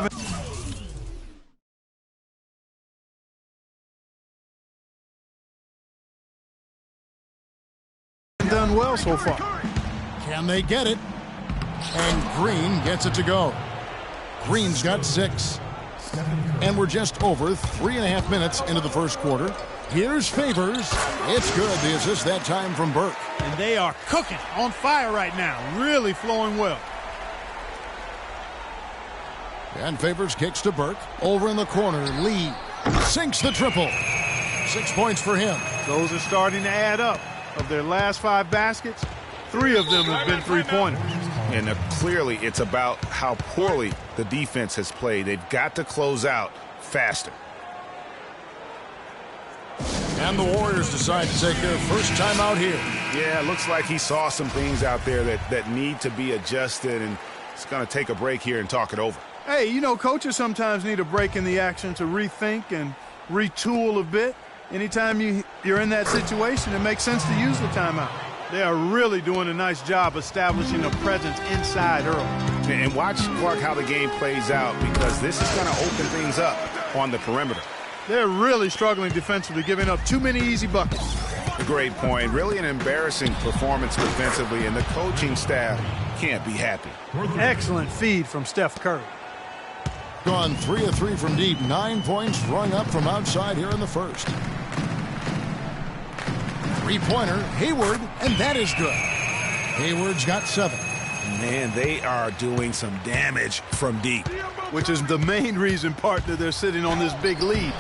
haven't done well so far. Can they get it? And Green gets it to go. Green's got 6. And we're just over 3.5 minutes into the first quarter. Here's Favors. It's good. The assist that time from Burke. And they are cooking, on fire right now. Really flowing well. And Favors kicks to Burke. Over in the corner, Lee sinks the triple. 6 points for him. Those are starting to add up. Of their last 5 baskets, 3 of them have been three-pointers. And clearly it's about how poorly the defense has played. They've got to close out faster. And the Warriors decide to take their first time out here. Yeah, it looks like he saw some things out there that need to be adjusted, and it's going to take a break here and talk it over. Hey, you know, coaches sometimes need a break in the action to rethink and retool a bit. Anytime you're in that situation, it makes sense to use the timeout. They are really doing a nice job establishing a presence inside early. And watch, Clark, how the game plays out, because this is going to open things up on the perimeter. They're really struggling defensively, giving up too many easy buckets. Great point. Really an embarrassing performance defensively, and the coaching staff can't be happy. Excellent feed from Steph Curry. Gone 3 of 3 from deep. 9 points rung up from outside here in the first. Three-pointer, Hayward, and that is good. Hayward's got 7. Man, they are doing some damage from deep. Which is the main reason, partner, they're sitting on this big lead.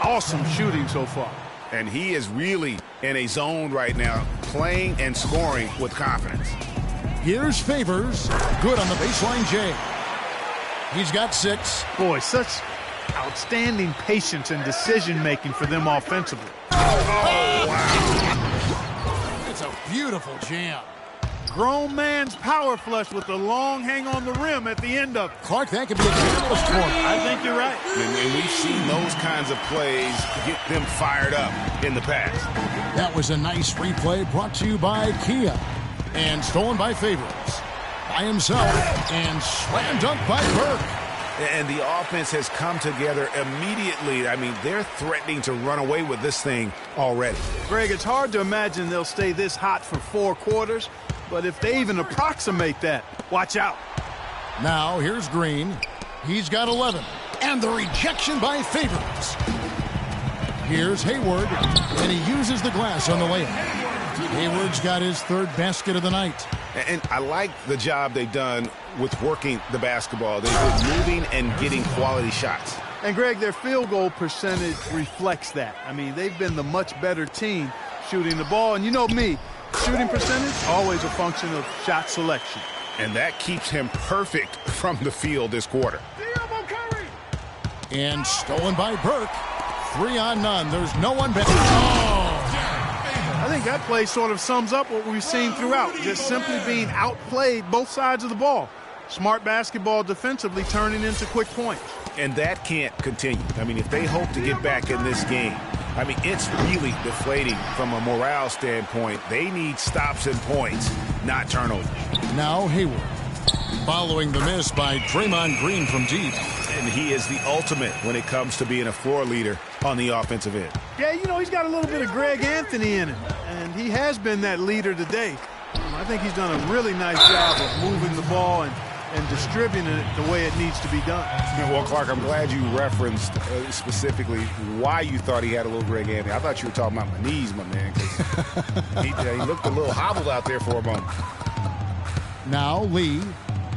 Awesome shooting so far. And he is really in a zone right now, playing and scoring with confidence. Here's Favors. Good on the baseline, Jay. He's got 6. Boy, such outstanding patience and decision-making for them offensively. Oh, wow. It's a beautiful jam. Grown man's power flush with the long hang on the rim at the end of it. Clark, that could be a catalyst for him. I think you're right. And we've seen those kinds of plays get them fired up in the past. That was a nice replay brought to you by Kia. And stolen by Favors. By himself. And slam dunk by Burke. And the offense has come together immediately. I mean, they're threatening to run away with this thing already. Greg, it's hard to imagine they'll stay this hot for 4 quarters. But if they even approximate that, watch out. Now, here's Green. He's got 11. And the rejection by Favors. Here's Hayward. And he uses the glass on the layup. Hayward's got his 3rd basket of the night. And I like the job they've done with working the basketball. They've been moving and getting quality shots. And, Greg, their field goal percentage reflects that. I mean, they've been the much better team shooting the ball. And you know me, shooting percentage, always a function of shot selection. And that keeps him perfect from the field this quarter. And stolen by Burke. 3 on none. There's no one better. Oh! I think that play sort of sums up what we've seen throughout. Just simply being outplayed both sides of the ball. Smart basketball defensively turning into quick points. And that can't continue. I mean, if they hope to get back in this game, I mean, it's really deflating from a morale standpoint. They need stops and points, not turnovers. Now Hayward. Following the miss by Draymond Green from deep. And he is the ultimate when it comes to being a floor leader on the offensive end. Yeah, you know, he's got a little bit of Greg Anthony in him. And he has been that leader today. I think he's done a really nice job of moving the ball and distributing it the way it needs to be done. Well, Clark, I'm glad you referenced specifically why you thought he had a little Greg Anthony. I thought you were talking about my knees, my man. He looked a little hobbled out there for a moment. Now Lee.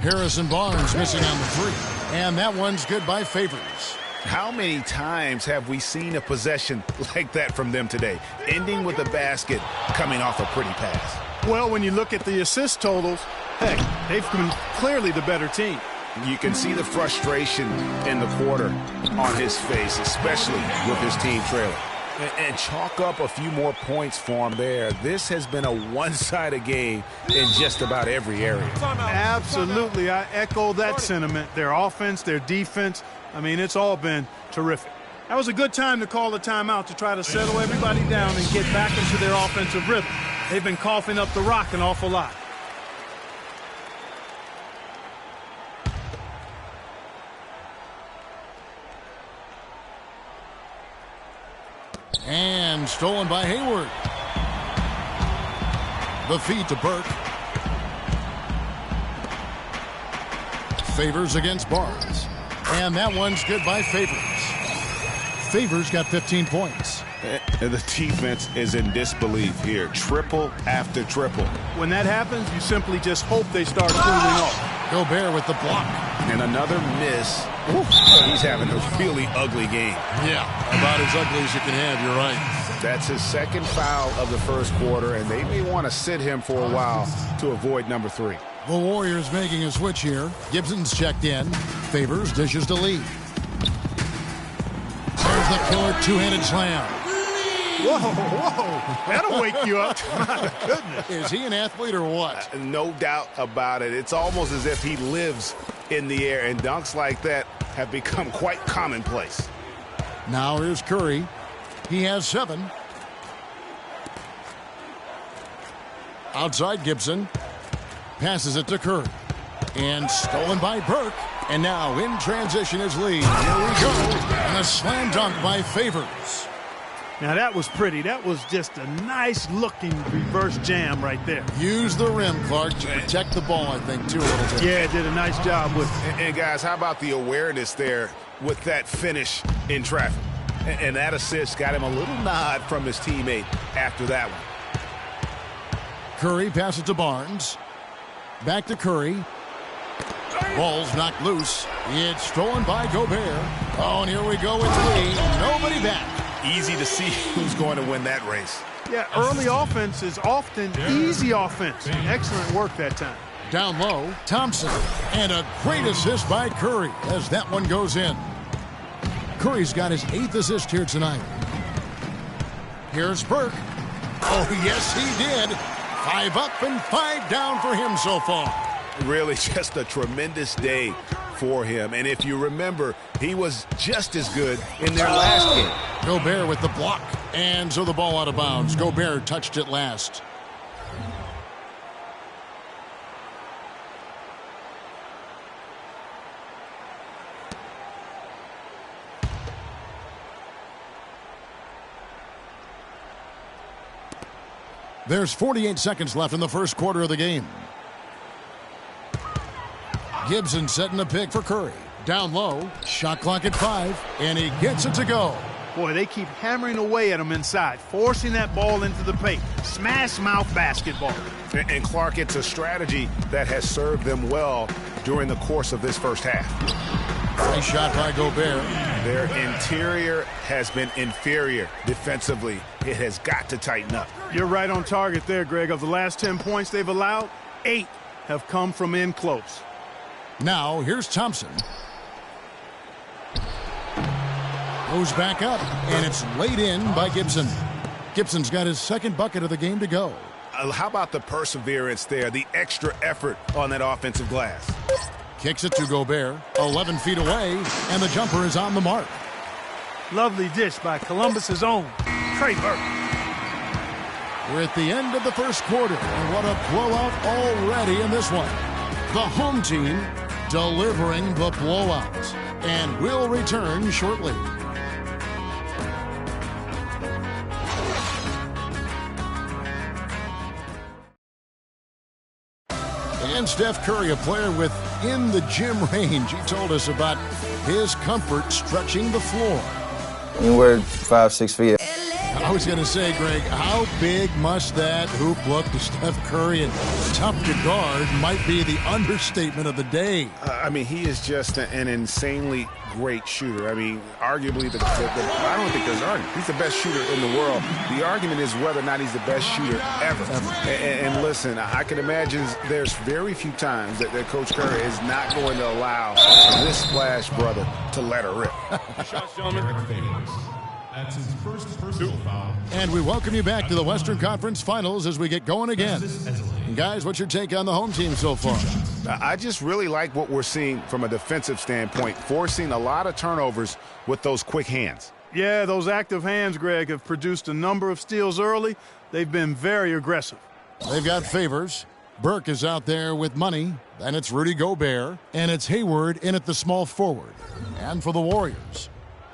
Harrison Barnes missing on the 3. And that one's good by Favors. How many times have we seen a possession like that from them today, ending with a basket coming off a pretty pass? Well, when you look at the assist totals, heck, they've been clearly the better team. You can see the frustration in the quarter on his face, especially with his team trailing. And chalk up a few more points for him there. This has been a one-sided game in just about every area. Absolutely. I echo that sentiment. Their offense, their defense, I mean, it's all been terrific. That was a good time to call the timeout to try to settle everybody down and get back into their offensive rhythm. They've been coughing up the rock an awful lot. And stolen by Hayward. The feed to Burke. Favors against Barnes. And that one's good by Favors. Favors got 15 points. And the defense is in disbelief here. Triple after triple. When that happens, you simply just hope they start cooling off. Gobert with the block. And another miss. Oof. He's having a really ugly game. Yeah, about as ugly as you can have, you're right. That's his second foul of the first quarter, and they may want to sit him for a while to avoid number 3. The Warriors making a switch here. Gibson's checked in. Favors dishes to Lee. There's the killer two-handed slam. Whoa, whoa. That'll wake you up. My goodness. Is he an athlete or what? No doubt about it. It's almost as if he lives in the air, and dunks like that have become quite commonplace. Now here's Curry. He has 7. Outside Gibson. Passes it to Curry. And stolen by Burke. And now in transition is Lee. Here we go. And a slam dunk by Favors. Now that was pretty. That was just a nice-looking reverse jam right there. Use the rim, Clark, to protect the ball, I think, too, a little bit. Yeah, did a nice job with it. And guys, how about the awareness there with that finish in traffic? And that assist got him a little nod from his teammate after that one. Curry passes to Barnes. Back to Curry. Ball's knocked loose. It's stolen by Gobert. Oh, and here we go with Lee. Nobody back. Easy to see who's going to win that race. Yeah, early offense is often easy offense. Excellent work that time. Down low, Thompson. And a great assist by Curry as that one goes in. Curry's got his 8th assist here tonight. Here's Burke. Oh, yes, he did. 5 up and 5 down for him so far. Really just a tremendous day for him. And if you remember, he was just as good in their last game. Gobert with the block. And so the ball out of bounds. Gobert touched it last. There's 48 seconds left in the first quarter of the game. Gibson setting a pick for Curry. Down low, shot clock at 5, and he gets it to go. Boy, they keep hammering away at him inside, forcing that ball into the paint. Smash mouth basketball. And Clark, it's a strategy that has served them well during the course of this first half. Nice shot by Gobert. Their interior has been inferior defensively. It has got to tighten up. You're right on target there, Greg. Of the last 10 points they've allowed, 8 have come from in close. Now, here's Thompson. Goes back up, and it's laid in by Gibson. Gibson's got his 2nd bucket of the game to go. How about the perseverance there, the extra effort on that offensive glass? Kicks it to Gobert, 11 feet away, and the jumper is on the mark. Lovely dish by Columbus's own Trey Burke. We're at the end of the first quarter, and what a blowout already in this one. The home team delivering the blowout, and we'll return shortly. And Steph Curry, a player within the gym range. He told us about his comfort stretching the floor. You wear 5-6 feet. I was going to say, Greg, how big must that hoop look to Steph Curry? And tough to guard might be the understatement of the day. I mean, he is just an insanely great shooter. I mean, arguably, I don't think there's an argument. He's the best shooter in the world. The argument is whether or not he's the best shooter ever. And listen, I can imagine there's very few times that Coach Curry is not going to allow this splash brother to let her rip. That's his first personal foul. And we welcome you back to the Western Conference Finals as we get going again. And guys, what's your take on the home team so far? I just really like what we're seeing from a defensive standpoint, forcing a lot of turnovers with those quick hands. Yeah, those active hands, Greg, have produced a number of steals early. They've been very aggressive. They've got favors. Burke is out there with money. Then it's Rudy Gobert. And it's Hayward in at the small forward. And for the Warriors,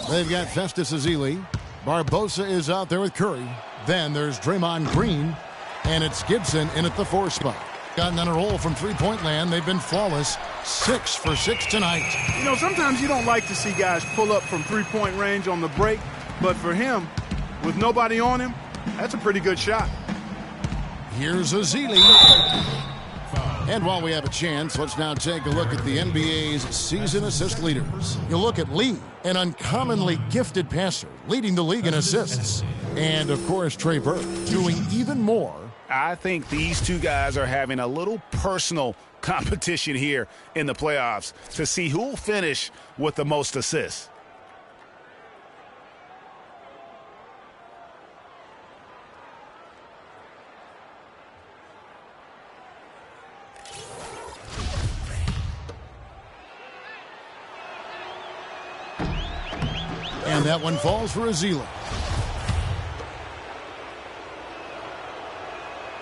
they've got Festus Ezeli. Barbosa is out there with Curry. Then there's Draymond Green. And it's Gibson in at the 4 spot. Gotten on a roll from three-point land. They've been flawless. 6 for 6 tonight. You know, sometimes you don't like to see guys pull up from three-point range on the break. But for him, with nobody on him, that's a pretty good shot. Here's Ezeli. And while we have a chance, let's now take a look at the NBA's season assist leaders. You look at Lee, an uncommonly gifted passer, leading the league in assists. And, of course, Trey Burke, doing even more. I think these two guys are having a little personal competition here in the playoffs to see who will finish with the most assists. And that one falls for Ezeli.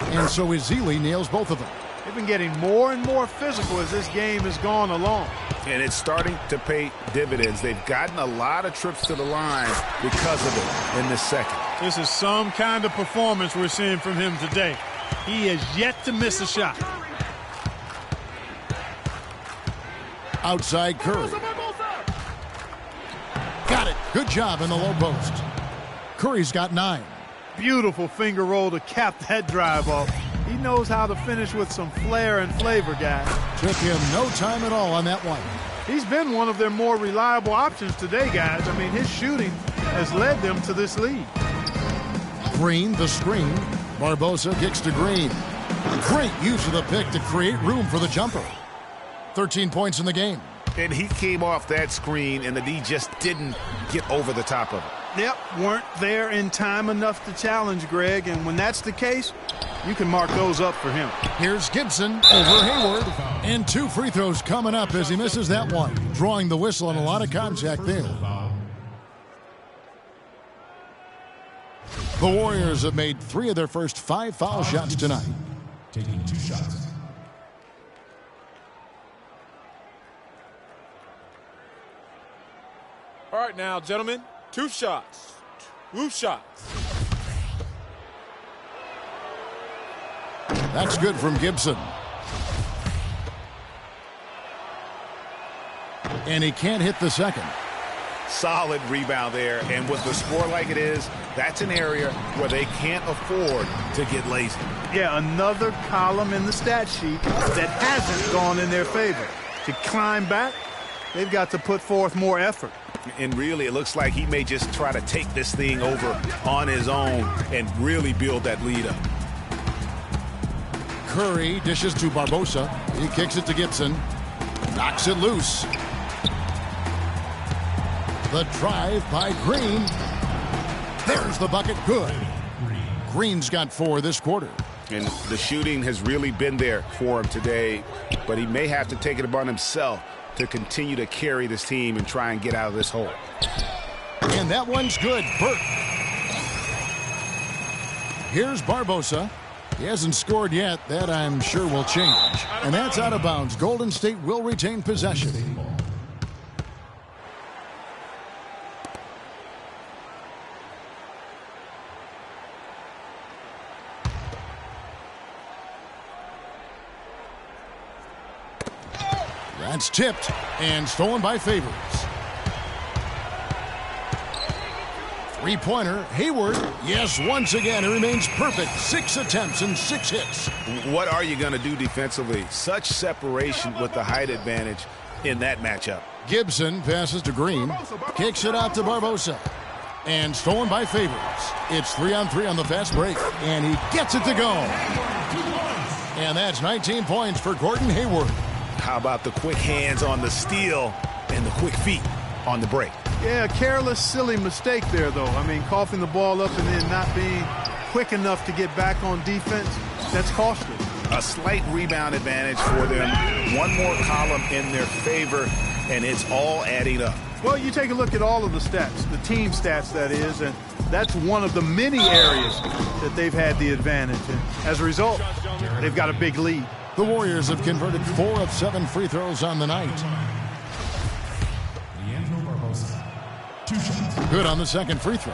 And so Ezeli nails both of them. They've been getting more and more physical as this game has gone along. And it's starting to pay dividends. They've gotten a lot of trips to the line because of it in this second. This is some kind of performance we're seeing from him today. He has yet to miss a shot. Outside Curry. Got it. Good job in the low post. Curry's got 9. Beautiful finger roll to cap that drive off. He knows how to finish with some flair and flavor, guys. Took him no time at all on that one. He's been one of their more reliable options today, guys. I mean, his shooting has led them to this lead. Green, the screen. Barbosa kicks to Green. Great use of the pick to create room for the jumper. 13 points in the game. And he came off that screen, and the D just didn't get over the top of it. Yep, weren't there in time enough to challenge Greg, and when that's the case, you can mark those up for him. Here's Gibson over Hayward, and 2 free throws coming up as he misses that one, drawing the whistle on a lot of contact there. The Warriors have made 3 of their first 5 foul shots tonight. Taking 2 shots. All right now, gentlemen, 2 shots. 2 shots. That's good from Gibson. And he can't hit the second. Solid rebound there, and with the score like it is, that's an area where they can't afford to get lazy. Yeah, another column in the stat sheet that hasn't gone in their favor. To climb back, they've got to put forth more effort. And really, it looks like he may just try to take this thing over on his own and really build that lead up. Curry dishes to Barbosa. He kicks it to Gibson. Knocks it loose. The drive by Green. There's the bucket. Good. Green's got 4 this quarter. And the shooting has really been there for him today, but he may have to take it upon himself to continue to carry this team and try and get out of this hole. And that one's good. Burke. Here's Barbosa. He hasn't scored yet. That, I'm sure, will change. And that's out of bounds. Golden State will retain possession. That's tipped and stolen by Favors. Three-pointer, Hayward. Yes, once again, it remains perfect. 6 attempts and 6 hits. What are you going to do defensively? Such separation with the height advantage in that matchup. Gibson passes to Green. Kicks it out to Barbosa. And stolen by Favors. It's 3-on-3 on the fast break. And he gets it to go. And that's 19 points for Gordon Hayward. How about the quick hands on the steal and the quick feet on the break? Yeah, careless, silly mistake there, though. I mean, coughing the ball up and then not being quick enough to get back on defense, that's costly. A slight rebound advantage for them. One more column in their favor, and it's all adding up. Well, you take a look at all of the stats, the team stats, that is, and that's one of the many areas that they've had the advantage. And as a result, they've got a big lead. The Warriors have converted 4 of 7 free throws on the night. 2 shots. Good on the second free throw.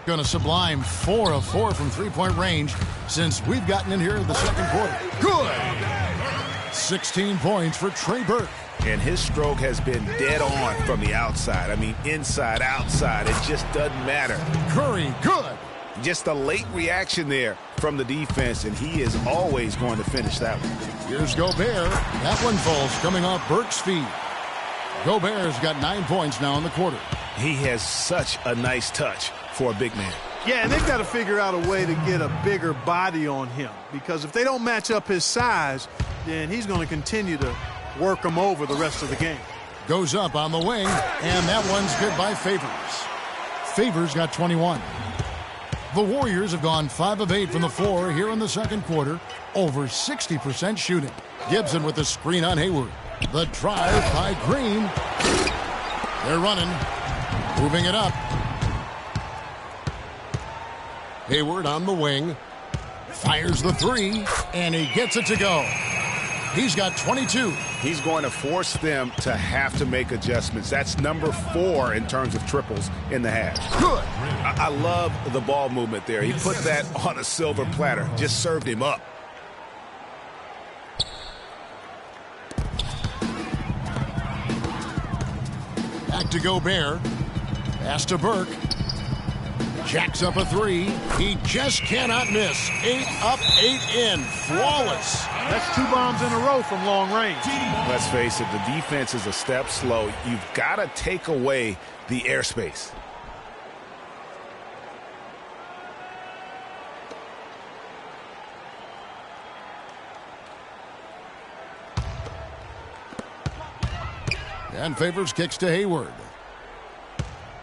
Going to sublime 4 of 4 from three-point range since we've gotten in here in the second quarter. Good! 16 points for Trey Burke. And his stroke has been dead on from the outside. I mean, inside, outside, it just doesn't matter. Curry, good! Just a late reaction there from the defense, and he is always going to finish that one. Here's Gobert. That one falls coming off Burke's feet. Gobert's got 9 points now in the quarter. He has such a nice touch for a big man. Yeah, and they've got to figure out a way to get a bigger body on him, because if they don't match up his size, then he's going to continue to work him over the rest of the game. Goes up on the wing, and that one's good by Favors. Favors got 21. The Warriors have gone 5 of 8 from the floor here in the second quarter, over 60% shooting. Gibson with the screen on Hayward. The drive by Green. They're running, moving it up. Hayward on the wing, fires the three, and he gets it to go. He's got 22. He's going to force them to have to make adjustments. That's number 4 in terms of triples in the half. Good. I love the ball movement there. He put that on a silver platter, just served him up. Back to Gobert. Pass to Burke. Jacks up a three. He just cannot miss. 8 up, 8 in. Flawless. That's 2 bombs in a row from long range. Let's face it, the defense is a step slow. You've got to take away the airspace. And Favors kicks to Hayward.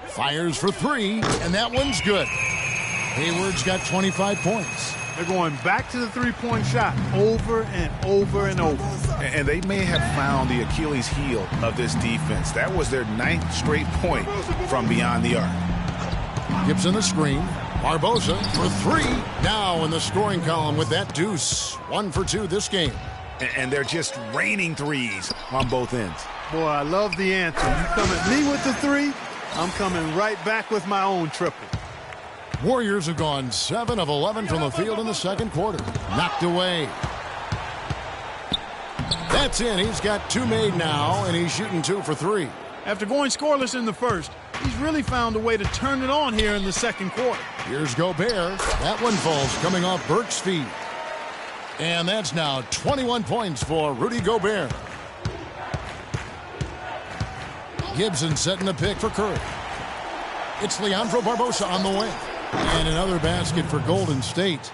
Fires for 3, and that one's good. Hayward's got 25 points. They're going back to the three-point shot over and over and over. And they may have found the Achilles heel of this defense. That was their 9th straight point from beyond the arc. Gibson the screen. Barbosa for 3. Now in the scoring column with that deuce. 1 for 2 this game. And they're just raining threes on both ends. Boy, I love the answer. You come at me with the 3, I'm coming right back with my own triple. Warriors have gone 7 of 11 from the field in the second quarter. Knocked away. That's in. He's got 2 made now, and he's shooting 2 for 3. After going scoreless in the first, he's really found a way to turn it on here in the second quarter. Here's Gobert. That one falls coming off Burke's feet. And that's now 21 points for Rudy Gobert. Gibson setting the pick for Curry. It's Leandro Barbosa on the wing. And another basket for Golden State.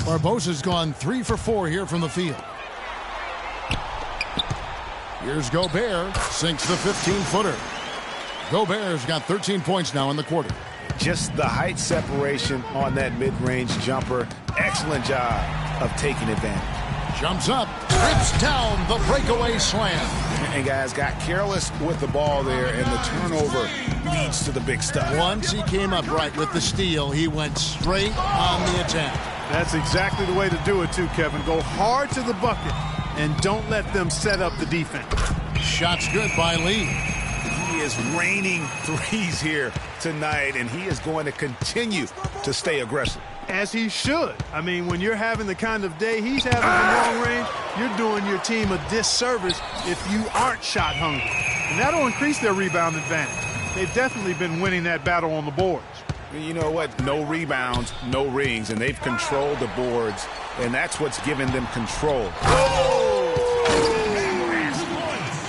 Barbosa's gone 3 for 4 here from the field. Here's Gobert. Sinks the 15-footer. Gobert's got 13 points now in the quarter. Just the height separation on that mid-range jumper. Excellent job of taking advantage. Jumps up, trips down the breakaway slam. And guys got careless with the ball there, and the turnover leads to the big stuff. Once he came up right with the steal, he went straight on the attack. That's exactly the way to do it too, Kevin. Go hard to the bucket and don't let them set up the defense. Shot's good by Lee. He is raining threes here tonight, and he is going to continue to stay aggressive. As he should. I mean, when you're having the kind of day he's having from long range, you're doing your team a disservice if you aren't shot hungry. And that'll increase their rebound advantage. They've definitely been winning that battle on the boards. You know what? No rebounds, no rings, and they've controlled the boards, and that's what's given them control.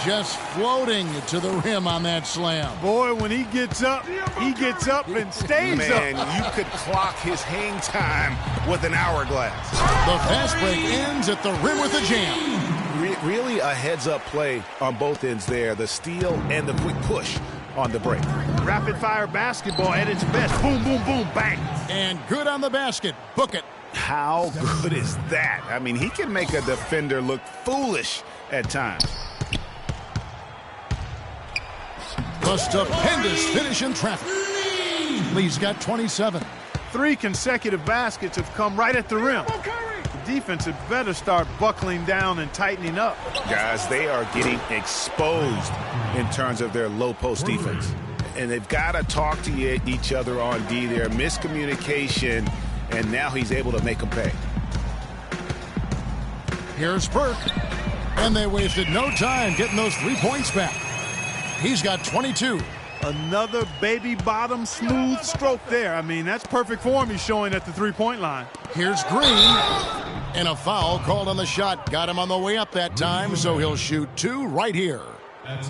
Just floating to the rim on that slam. Boy, when he gets up and stays up. Man, you could clock his hang time with an hourglass. The fast break ends at the rim with a jam. Really a heads-up play on both ends there. The steal and the quick push on the break. Rapid-fire basketball at its best. Boom, boom, boom, bang. And good on the basket. Book it. How good is that? I mean, he can make a defender look foolish at times. The stupendous finish in traffic. Lee's got 27. 3 consecutive baskets have come right at the rim. The defense had better start buckling down and tightening up. Guys, they are getting exposed in terms of their low post defense. And they've got to talk to each other on D there. Miscommunication, and now he's able to make them pay. Here's Burke. And they wasted no time getting those 3 points back. He's got 22. Another baby bottom smooth stroke there. I mean, that's perfect form he's showing at the three-point line. Here's Green. And a foul called on the shot. Got him on the way up that time, so he'll shoot 2 right here.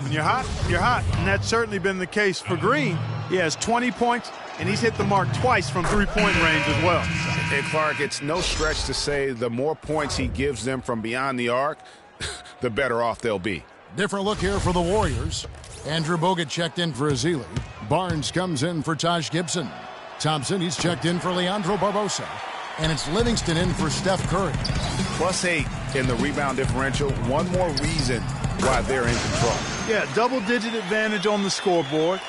When you're hot, you're hot. And that's certainly been the case for Green. He has 20 points, and he's hit the mark twice from three-point range as well. And Clark, it's no stretch to say the more points he gives them from beyond the arc, the better off they'll be. Different look here for the Warriors. Andrew Bogut checked in for Azili. Barnes comes in for Taj Gibson. Thompson, he's checked in for Leandro Barbosa. And it's Livingston in for Steph Curry. +8 in the rebound differential. One more reason why they're in control. Yeah, double-digit advantage on the scoreboard.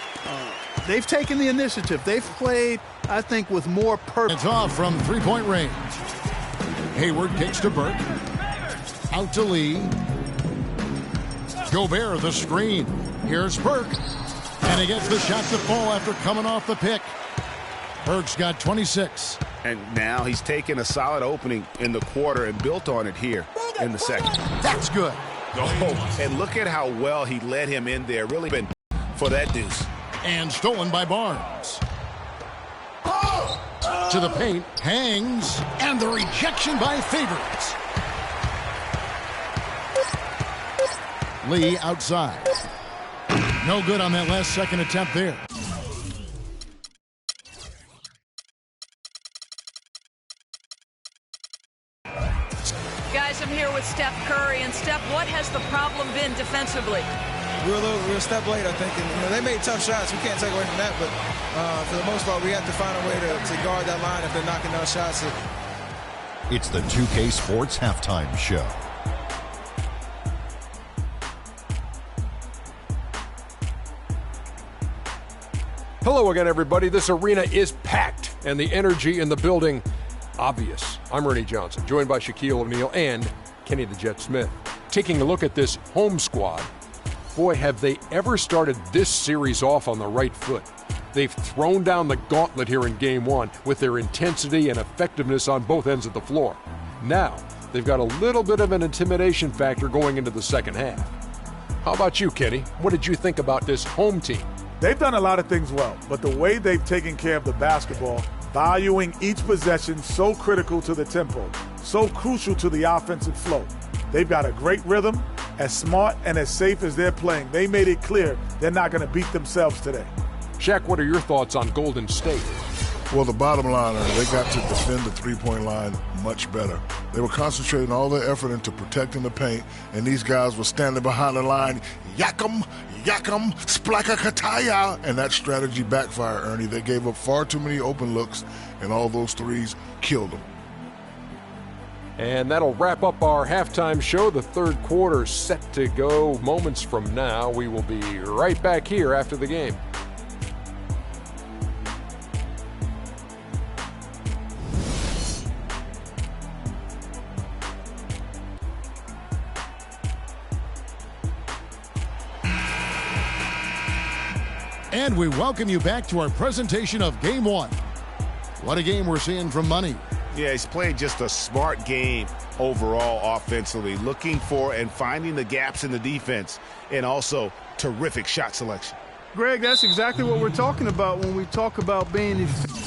They've taken the initiative. They've played, I think, with more purpose. It's off from three-point range. Hayward kicks to Burke. Out to Lee. Gobert the screen. Here's Burke. And he gets the shot to fall after coming off the pick. Burke's got 26. And now he's taken a solid opening in the quarter and built on it here in the second. That's good. Oh, and look at how well he led him in there. Really been for that deuce. And stolen by Barnes. To the paint. Hangs. And the rejection by Favors. Lee outside. No good on that last second attempt there. Guys, I'm here with Steph Curry. And Steph, what has the problem been defensively? We're a step late, I think. And, they made tough shots. We can't take away from that. But for the most part, we have to find a way to guard that line if they're knocking down shots. It's the 2K Sports Halftime Show. Hello again, everybody. This arena is packed, and the energy in the building obvious. I'm Ernie Johnson, joined by Shaquille O'Neal and Kenny the Jet Smith. Taking a look at this home squad, boy, have they ever started this series off on the right foot. They've thrown down the gauntlet here in Game 1 with their intensity and effectiveness on both ends of the floor. Now, they've got a little bit of an intimidation factor going into the second half. How about you, Kenny? What did you think about this home team? They've done a lot of things well, but the way they've taken care of the basketball, valuing each possession, so critical to the tempo, so crucial to the offensive flow. They've got a great rhythm, as smart and as safe as they're playing. They made it clear they're not going to beat themselves today. Shaq, what are your thoughts on Golden State? Well, the bottom line is they got to defend the three-point line much better. They were concentrating all their effort into protecting the paint, and these guys were standing behind the line, yak'em, splaka-kataya, and that strategy backfired, Ernie. They gave up far too many open looks, and all those threes killed them. And that'll wrap up our halftime show. The third quarter set to go moments from now. We will be right back here after the game. And we welcome you back to our presentation of Game 1. What a game we're seeing from Money. Yeah, he's played just a smart game overall offensively, looking for and finding the gaps in the defense, and also terrific shot selection. Greg, that's exactly what we're talking about when we talk about being efficient.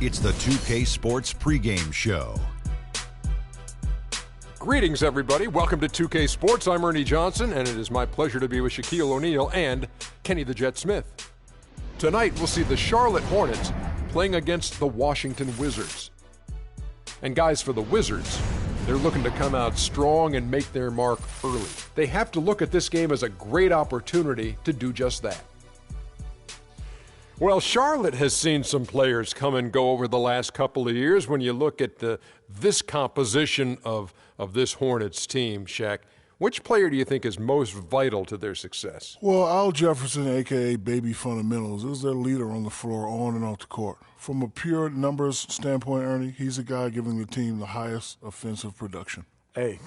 It's the 2K Sports pregame show. Greetings, everybody. Welcome to 2K Sports. I'm Ernie Johnson, and it is my pleasure to be with Shaquille O'Neal and Kenny the Jet Smith. Tonight, we'll see the Charlotte Hornets playing against the Washington Wizards. And guys, for the Wizards, they're looking to come out strong and make their mark early. They have to look at this game as a great opportunity to do just that. Well, Charlotte has seen some players come and go over the last couple of years. When you look at this composition of this Hornets team, Shaq, which player do you think is most vital to their success? Well, Al Jefferson, a.k.a. Baby Fundamentals, is their leader on the floor, on and off the court. From a pure numbers standpoint, Ernie, he's the guy giving the team the highest offensive production. Hey,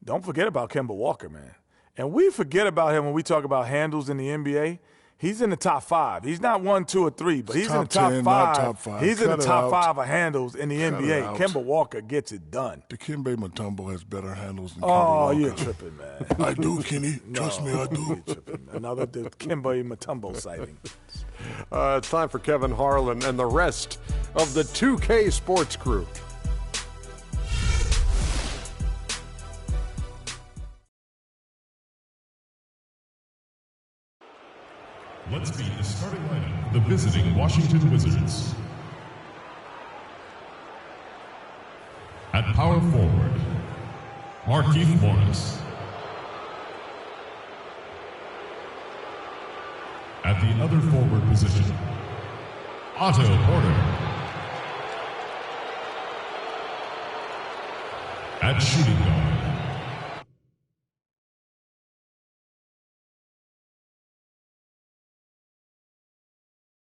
don't forget about Kemba Walker, man. And we forget about him when we talk about handles in the NBA. He's in the top 5. He's not 1, 2, or 3, but he's in the top 10, 5. not top 5. He's in the Cut it top out. 5 of handles in the NBA. Kemba Walker gets it done. Dikembe Mutombo has better handles than Kemba Oh, Walker. you're tripping, man. I do, Kenny. Trust me, I do. You're tripping. Another Dikembe Mutombo sighting. It's time for Kevin Harlan and the rest of the 2K Sports crew. Let's meet the starting lineup, the visiting Washington Wizards. At power forward, Markieff Morris. At the other forward position, Otto Porter. At shooting guard,